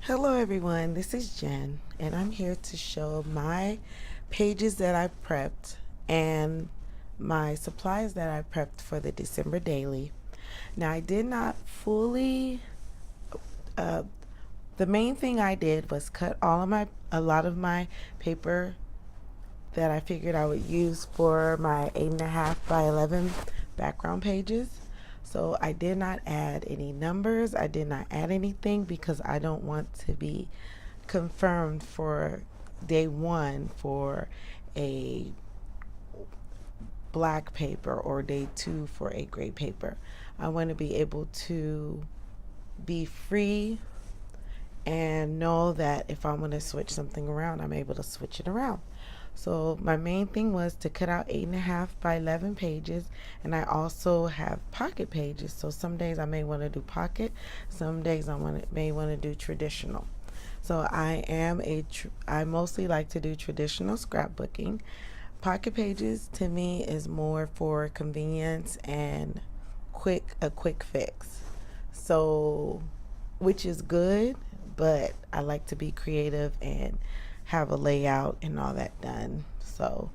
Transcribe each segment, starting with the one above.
Hello everyone, this is Jen and I'm here to show my pages that I prepped and my supplies that I prepped for the December daily. Now I did not fully, uh, the main thing I did was cut a lot of my paper that I figured I would use for my 8.5 by 11 background pages. So I did not add any numbers. I did not add anything because I don't want to be confirmed for day one for a black paper or day two for a gray paper. I want to be able to be free and know that if I want to switch something around, I'm able to switch it around. So my main thing was to cut out 8.5 by 11 pages, and I also have pocket pages. So some days I may want to do pocket, some days may want to do traditional. So I mostly like to do traditional scrapbooking. Pocket pages to me is more for convenience and a quick fix. So, which is good, but I like to be creative and have a layout and all that done. So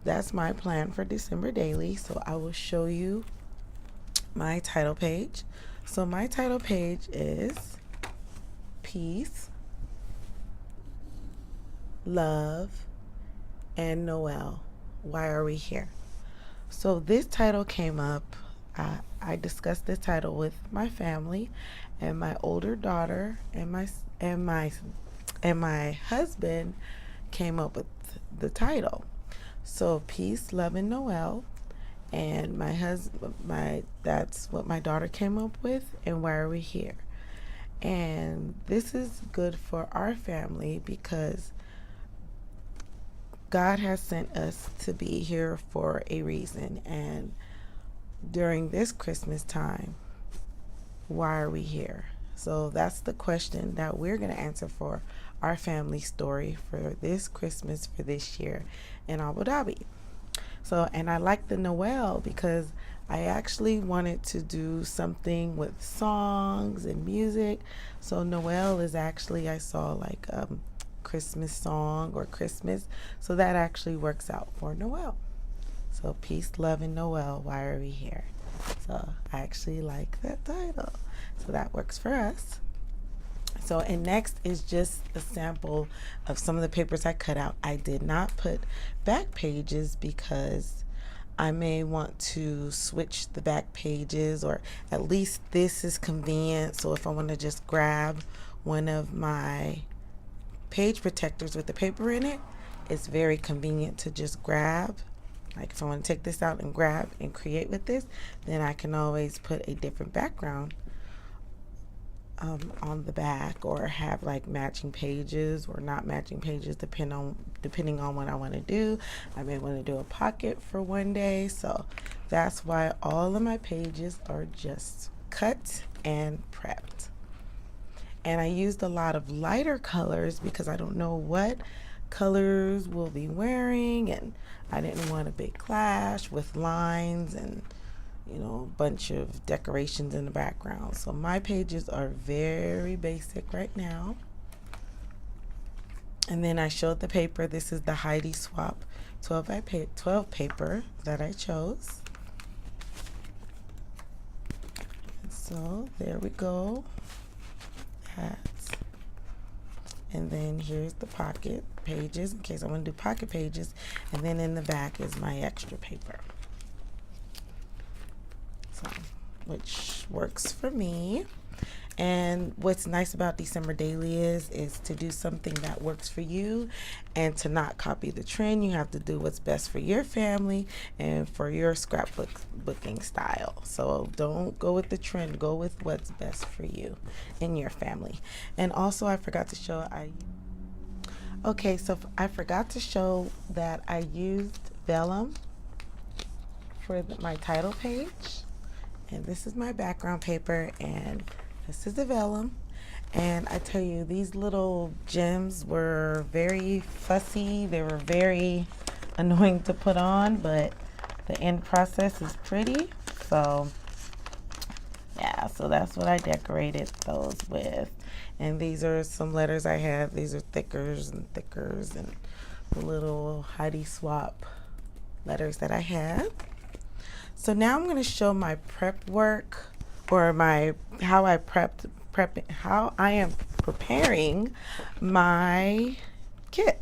that's my plan for December daily. So I will show you my title page. So my title page is Peace, Love, and Noel. Why are we here? So this title came up. I discussed this title with my family, and my older daughter and my husband came up with the title. So Peace, Love, and Noel, and that's what my daughter came up with, and why are we here? And this is good for our family because God has sent us to be here for a reason. And during this Christmas time, why are we here? So that's the question that we're going to answer for our family story for this Christmas for this year in Abu Dhabi. So, and I like the Noel because I actually wanted to do something with songs and music. So Noel is actually, I saw like Christmas song or Christmas. So that actually works out for Noel. So Peace, Love, and Noel, why are we here? So I actually like that title. So that works for us. So, and next is just a sample of some of the papers I cut out. I did not put back pages because I may want to switch the back pages, or at least this is convenient. So if I want to just grab one of my page protectors with the paper in it, it's very convenient to just grab. Like if I want to take this out and grab and create with this, then I can always put a different background on the back, or have like matching pages or not matching pages depending on what I want to do. I may want to do a pocket for one day. So that's why all of my pages are just cut and prepped. And I used a lot of lighter colors because I don't know what colors we'll be wearing, and I didn't want a big clash with lines and a bunch of decorations in the background. So my pages are very basic right now. And then I showed the paper. This is the Heidi Swap 12 paper that I chose. So there we go. That. And then here's the pocket pages in case I want to do pocket pages. And then in the back is my extra paper. So, which works for me. And what's nice about December Daily is to do something that works for you and to not copy the trend. You have to do what's best for your family and for your booking style. So don't go with the trend, go with what's best for you and your family. And also I forgot to show I forgot to show that I used vellum for my title page. And this is my background paper, and this is the vellum. And I tell you, these little gems were very fussy. They were very annoying to put on, but the end process is pretty. So yeah, So that's what I decorated those with. And these are some letters I have. These are thickers and the little Heidi Swapp letters that I have. So now I'm going to show my prep work, or how I how I am preparing my kit.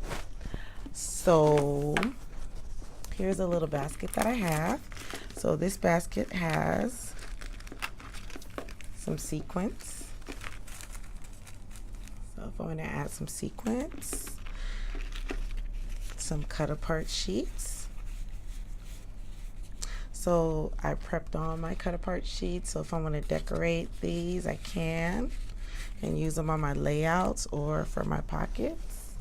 So here's a little basket that I have. So this basket has some sequins. So if I want to add some sequins, some cut apart sheets. So I prepped all my cut apart sheets. So if I want to decorate these, I can, and use them on my layouts or for my pockets.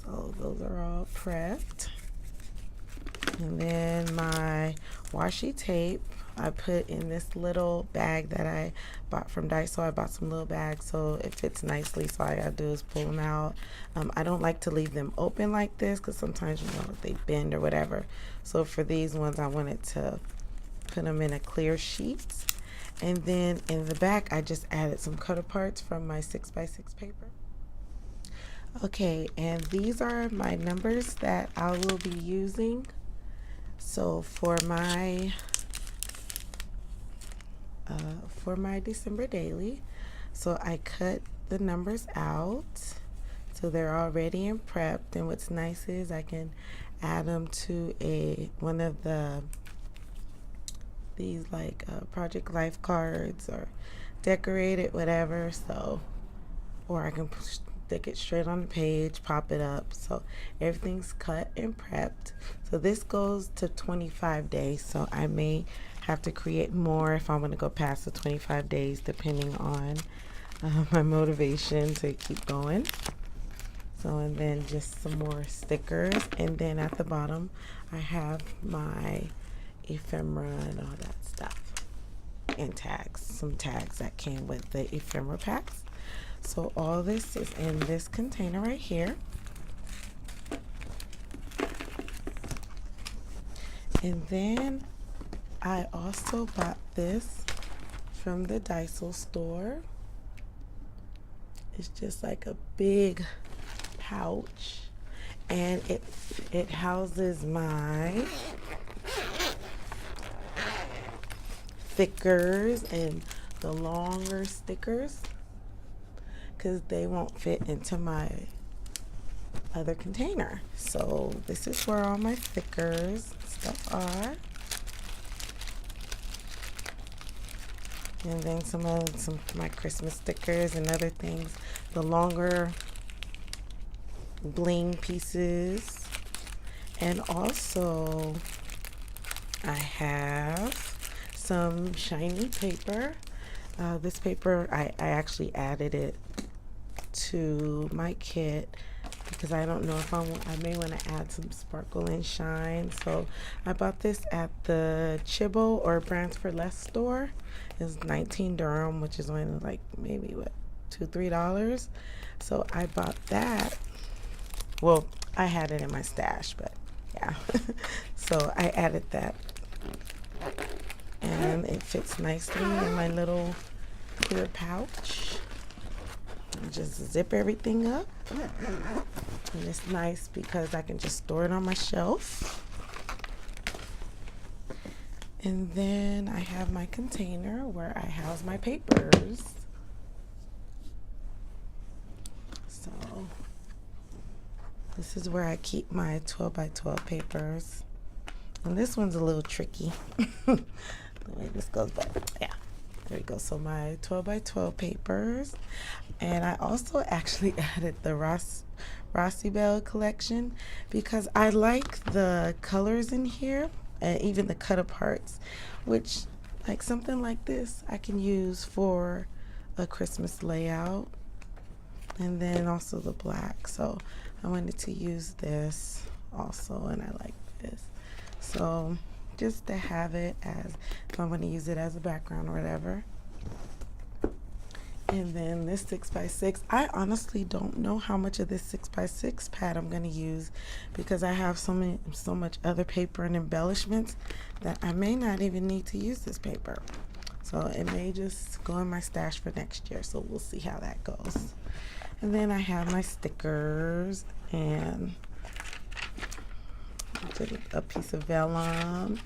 So those are all prepped. And then my washi tape I put in this little bag that I bought from Daiso. I bought some little bags so it fits nicely. So all I gotta do is pull them out. I don't like to leave them open like this because sometimes, you know, they bend or whatever. So for these ones, I wanted to put them in a clear sheet. And then in the back, I just added some cut aparts from my 6x6 paper. Okay, and these are my numbers that I will be using. So for my December daily, so I cut the numbers out so they're already and prepped. And what's nice is I can add them to one of these like Project Life cards, or decorate it, whatever. So, or I can stick it straight on the page, pop it up. So everything's cut and prepped. So this goes to 25 days. So I may have to create more if I want to go past the 25 days, depending on my motivation to keep going. So, and then just some more stickers. And then at the bottom, I have my ephemera and all that stuff. And tags, some tags that came with the ephemera packs. So all this is in this container right here. And then I also bought this from the Daiso store. It's just like a big pouch, and it houses my thickers and the longer stickers, because they won't fit into my other container. So this is where all my stickers stuff are. And then some of my Christmas stickers and other things. The longer bling pieces. And also I have some shiny paper. This paper, I actually added it to my kit because I don't know if I may want to add some sparkle and shine. So I bought this at the Chibo or Brands for Less store. It's 19 dirham, which is only like maybe what, $2-3. So I bought that. Well, I had it in my stash, but yeah. So I added that, and it fits nicely in my little clear pouch. Just zip everything up, and it's nice because I can just store it on my shelf. And then I have my container where I house my papers. So this is where I keep my 12 by 12 papers, and this one's a little tricky the way this goes, but yeah. There we go. So my 12 by 12 papers. And I also actually added the Rossi Bell collection because I like the colors in here, and even the cut aparts, which like something like this I can use for a Christmas layout. And then also the black. So I wanted to use this also, and I like this. So just to have it as, if I want to use it as a background or whatever. And then this 6x6, I honestly don't know how much of this 6x6 pad I'm going to use because I have so much other paper and embellishments that I may not even need to use this paper. So it may just go in my stash for next year. So we'll see how that goes. And then I have my stickers and a piece of vellum.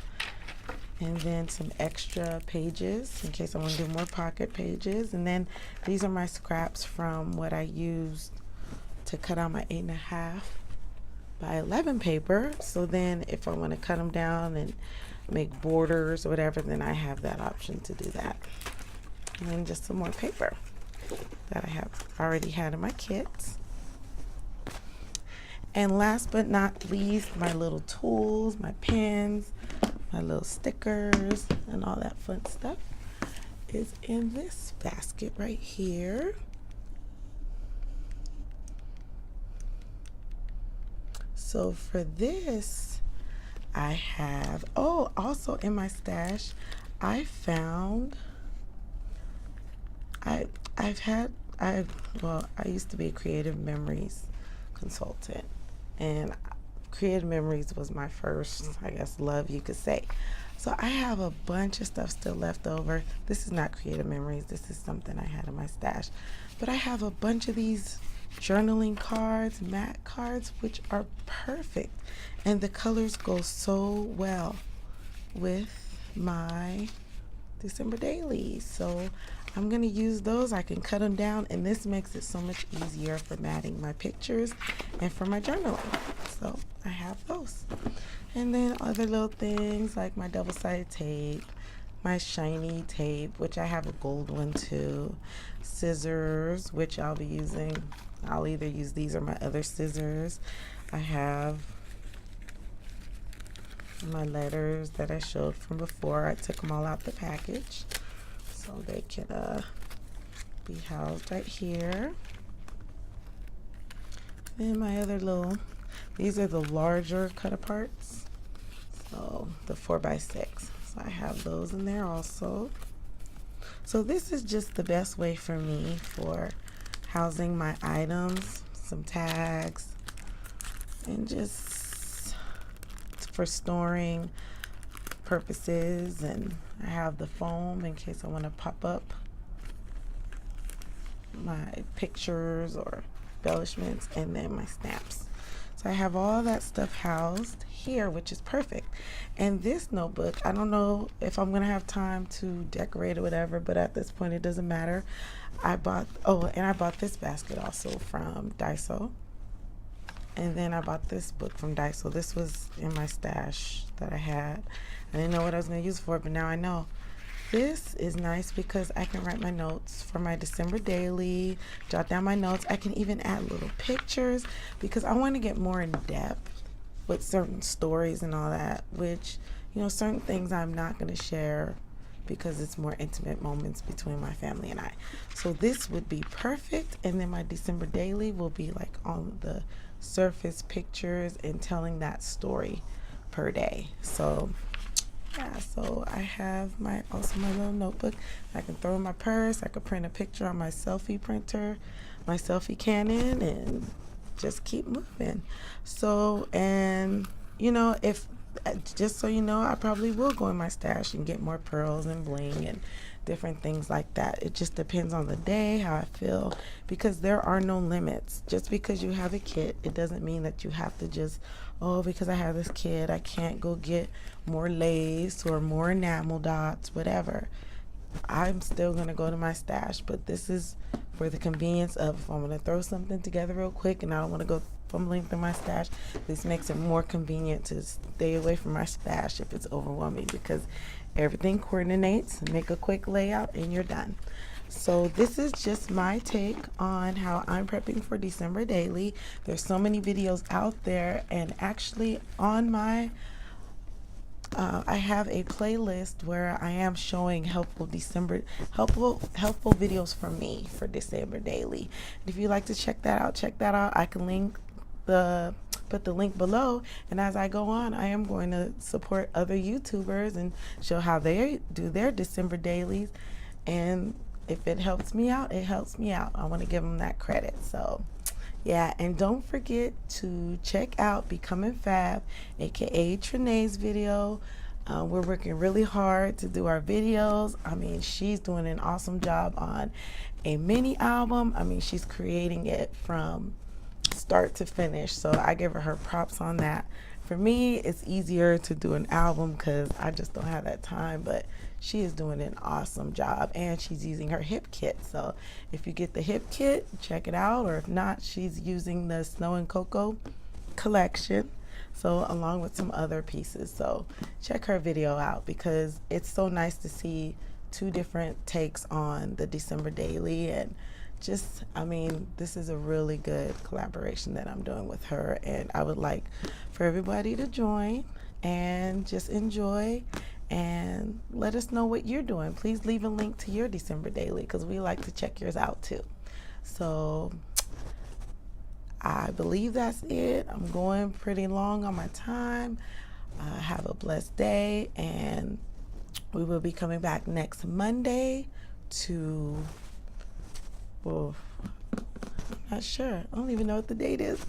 And then some extra pages in case I want to do more pocket pages. And then these are my scraps from what I used to cut out my 8.5 by 11 paper. So then if I want to cut them down and make borders or whatever, then I have that option to do that. And then just some more paper that I have already had in my kits. And last but not least, my little tools, my pens, my little stickers, and all that fun stuff is in this basket right here. So for this, I have, oh, also in my stash, I found, I used to be a Creative Memories consultant, and Creative Memories was my first, I guess, love, you could say. So I have a bunch of stuff still left over. This is not Creative Memories. This is something I had in my stash. But I have a bunch of these journaling cards, matte cards, which are perfect. And the colors go so well with my December dailies. So I'm going to use those. I can cut them down, and this makes it so much easier for matting my pictures and for my journaling. So I have those. And then other little things like my double-sided tape, my shiny tape, which I have a gold one too, scissors, which I'll be using. I'll either use these or my other scissors. I have my letters that I showed from before. I took them all out the package so they can be housed right here. And my other little, these are the larger cut aparts, so the 4x6. So I have those in there also. So this is just the best way for me for housing my items, some tags, and just for storing purposes. And I have the foam in case I want to pop up my pictures or embellishments, and then my snaps. So I have all that stuff housed here, which is perfect. And this notebook, I don't know if I'm gonna have time to decorate or whatever, but at this point it doesn't matter. I bought, oh, and I bought this basket also from Daiso. And then I bought this book from Daiso. This was in my stash that I had. I didn't know what I was gonna use it for, but now I know. This is nice because I can write my notes for my December daily, jot down my notes. I can even add little pictures because I want to get more in depth with certain stories and all that, which, you know, certain things I'm not going to share because it's more intimate moments between my family and I. So this would be perfect. And then my December daily will be like on the surface pictures and telling that story per day. So yeah, so I have also my little notebook. I can throw in my purse. I could print a picture on my selfie printer, my selfie Canon, and just keep moving. So, and you know, if just so you know, I probably will go in my stash and get more pearls and bling and different things like that. It just depends on the day, how I feel, because there are no limits. Just because you have a kit, it doesn't mean that you have to just, oh, because I have this kit, I can't go get more lace or more enamel dots, whatever. I'm still going to go to my stash, but this is for the convenience of if I'm going to throw something together real quick and I don't want to go fumbling through my stash, this makes it more convenient to stay away from my stash if it's overwhelming, because everything coordinates. Make a quick layout and you're done. So this is just my take on how I'm prepping for December daily. There's so many videos out there, and actually on my I have a playlist where I am showing helpful videos for me for December daily. And if you'd like to check that out, I can put the link below, and as I go on, I am going to support other YouTubers and show how they do their December dailies, and if it helps me out, it helps me out. I want to give them that credit. So yeah, and don't forget to check out Becoming Fab, aka Trinae's video. We're working really hard to do our videos. I mean, she's doing an awesome job on a mini album. I mean, she's creating it from start to finish. So I give her props on that. For me, it's easier to do an album because I just don't have that time, but she is doing an awesome job, and she's using her hip kit. So if you get the hip kit, check it out, or if not, she's using the Snow and Cocoa collection, so along with some other pieces. So check her video out because it's so nice to see two different takes on the December Daily. And just, I mean, this is a really good collaboration that I'm doing with her, and I would like for everybody to join and just enjoy and let us know what you're doing. Please leave a link to your December Daily because we like to check yours out too. So I believe that's it. I'm going pretty long on my time. Have a blessed day, and we will be coming back next Monday to, well, I'm not sure. I don't even know what the date is.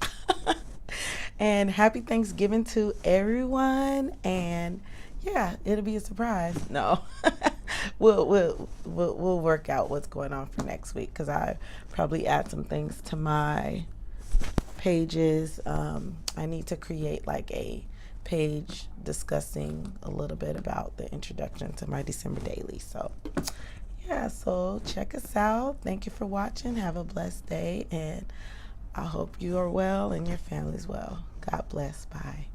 And happy Thanksgiving to everyone. And yeah, it'll be a surprise. No, we'll work out what's going on for next week because I probably add some things to my pages. I need to create like a page discussing a little bit about the introduction to my December Daily. So yeah, so check us out. Thank you for watching. Have a blessed day, and I hope you are well and your family's well. God bless. Bye.